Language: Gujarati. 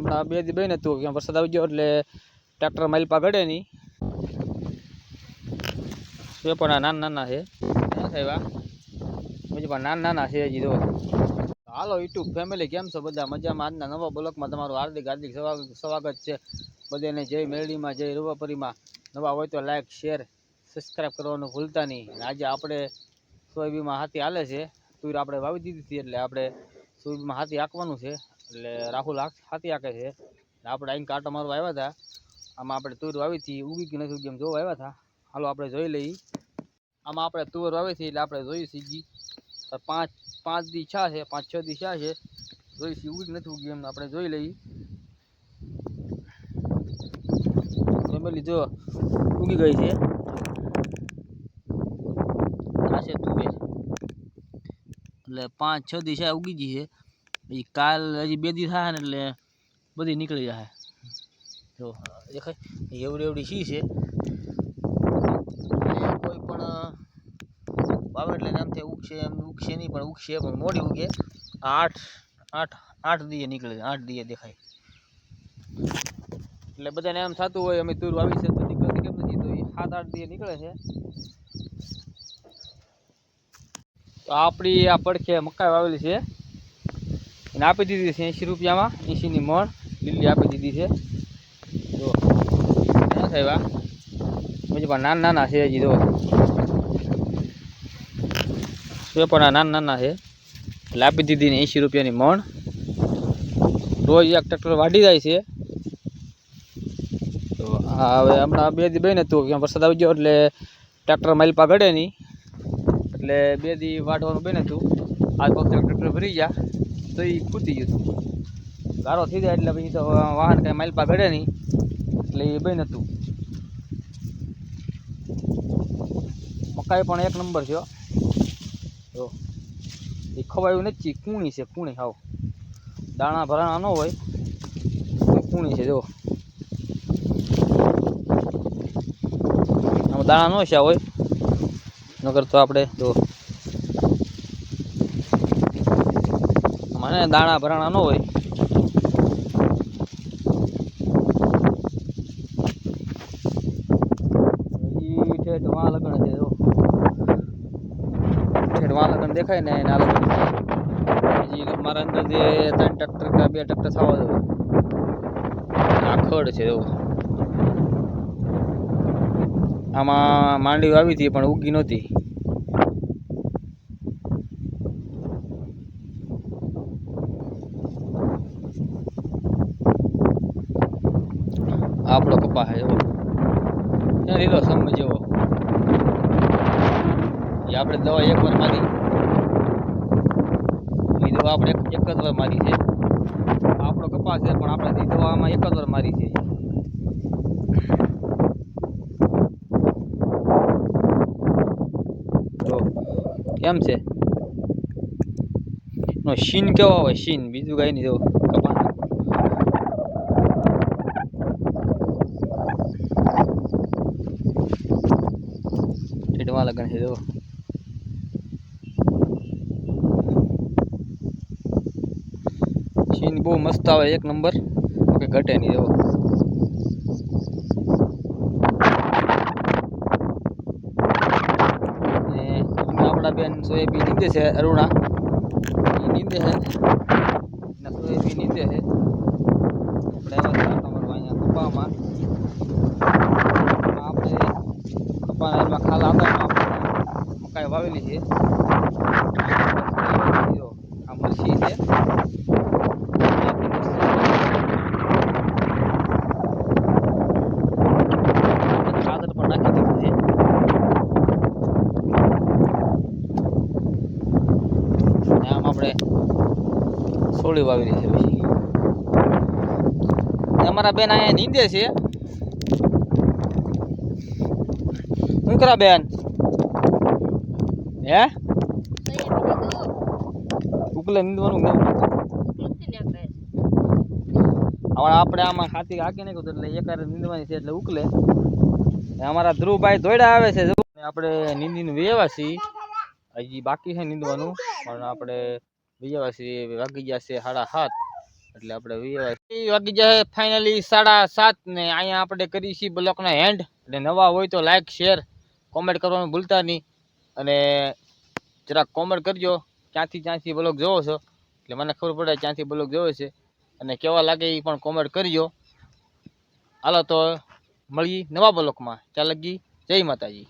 હમણાં 2 દી બન્યું હતું કે વરસાદ આવી ગયો એટલે ટ્રેક્ટર માલપા ગળે નહીં એ પણ નાના છે એવા બીજું પણ નાના છે હજી. તો હાલો યુટ્યુબ ફેમિલી, કેમ છો બધા? મજામાં? આજના નવા બ્લોગમાં તમારું હાર્દિક સ્વાગત છે. બધાને જય મેરડીમાં, જય રૂવાપરીમાં. નવા હોય તો લાઈક, શેર, સબસ્ક્રાઈબ કરવાનું ભૂલતા નહીં. આજે આપણે સોયાબીનમાં હાથી હાલે છે. તુર આપણે વાવી દીધી હતી એટલે આપણે સોયાબીનમાં હાથી હાંકવાનું છે. એટલે રાહુલ હાથી હાંકે છે. આપણે અહીં કાંટો મારવા આવ્યા હતા. આમાં આપણે તુર વાવી હતી, ઉગી કે નથી ઉગી એમ જોવા આવ્યા હતા. હાલો આપણે જોઈ લઈએ. આમાં આપણે તુર વાવી હતી એટલે આપણે જોઈ સીજી પાંચ દી છા છે, 5-6 દી છા છે. જોઈ ઉગી નથી ઉગી એમ આપણે જોઈ લઈએ. ફેમિલી જો ઉગી ગઈ છે. આ છે તુવેર એટલે 5-6 દી છા ઉગી ગઈ છે. પછી કાલ હજી 2 દી થાય ને એટલે બધી નીકળી જાય. જો દેખાય એવડી સી છે. કોઈ પણ વાવે એટલે નામથી ઉગશે એમ ઉગશે નહીં, પણ ઉગશે પણ મોડી ઉગે. 8 દીએ નીકળે, 8 દીએ દેખાય. એટલે બધાને એમ થતું હોય અમે તુર વાવી છે તો નીકળતી કેમ નથી, તો 7-8 દીએ નીકળે છે. તો આપણી આ પડખે મકાઈ વાવેલી છે અને આપી દીધી છે 80 રૂપિયામાં. 80ની મણ લીલી આપી દીધી છે. જો થાય બીજું પણ નાના છે હજી. તો એ પણ નાના છે એટલે આપી દીધી ને 80 રૂપિયાની મણ. રોજ એક ટ્રેક્ટર વાઢી જાય છે. તો હવે હમણાં 2 દી બન્યું હતું કે વરસાદ આવી ગયો એટલે ટ્રેક્ટર માલપા ગળે નહીં એટલે 2 દી વાઢવાનું બન્યું હતું. આજ વખતે ટ્રેક્ટર ભરી ગયા તો એ ખૂટી ગયું હતું. ગારો થઈ જાય એટલે પછી તો વાહન કાંઈ માલપા ગળે નહીં એટલે એ બન્યું હતું. મકાઈ પણ 1 નંબર છે. જો એ ખવાયું નથી, કૂણી છે, કૂણી હાવ દાણા ભરાણા ન હોય, કૂણી છે. જો આમાં દાણા ન છે હોય, નગર તો આપણે જો મને દાણા ભરાણા ન હોય. ઠેઠ લગણ છે. જો ઠેઠ લગણ દેખાય ને એના લગણ હજી મારા અંદર જે 3 ટ્રેક્ટર કે 2 ટ્રેક્ટર થવા જોઈએ. આ ખડ છે. જો આમાં માંડવી આવી હતી પણ ઉગી નહોતી. આપણો કપા છે એવો લીલો સમ જેવો. એ આપણે દવા 1 વાર મારી, એ દવા આપણે 1 જ વાર મારી છે. આપણો કપા છે પણ આપણે એ દવા આમાં 1 જ વાર મારી છે. જો કેમ છે નો શીન કેવો હોય, શીન બીજું કઈ નહીં. જો કપા ઠેઠવા લગન છે. જો શીન બહુ મસ્ત આવે, 1 નંબર, કે ઘટે નહીં. જો આપણા બેન સોયાબીન નીંદે છે, અરુણા એ નીંદે છે, સોયાબીન નીંદે છે. આપણે અહીંયા કપામાં આપણે કપામાં ખાલા હતા મકાઈ વાવેલી છે. આ મરસી છે. ખાતર પણ નાખી દીધું છે. આમ આપણે સોળી વાવેલી છે. પછી અમારા બેન અહીંયા નીંદે છે. શું કરા બેન? હે ઉકલે નીંદવાનું ને હવે આપણે આમાં ખાતી હાકી નાખ્યું એટલે એકારે નીંદવાની છે એટલે ઉકલે. અમારા ધ્રુવભાઈ દોડ્યા આવે છે. આપણે નીંદીને વેવા છીએ, હજી બાકી છે નીંદવાનું, પણ આપણે વેવા છીએ. વાગી ગયા છે 7:30 એટલે આપણે વાગી જાય ફાઇનલી 7:30 ને અહીંયા આપણે કરી છીએ બ્લોગના એન્ડ. અને નવા હોય તો લાઈક શેર કોમેન્ટ કરવાનું ભૂલતા નહીં. અને જરાક કોમેન્ટ કરજો ક્યાંથી બ્લોગ જોવો છો, એટલે મને ખબર પડે ક્યાંથી બ્લોગ જોવો છે અને કેવા લાગે એ પણ કોમેન્ટ કરજો. હાલો તો મળીએ નવા બ્લોગમાં. ત્યાં લગી જય માતાજી.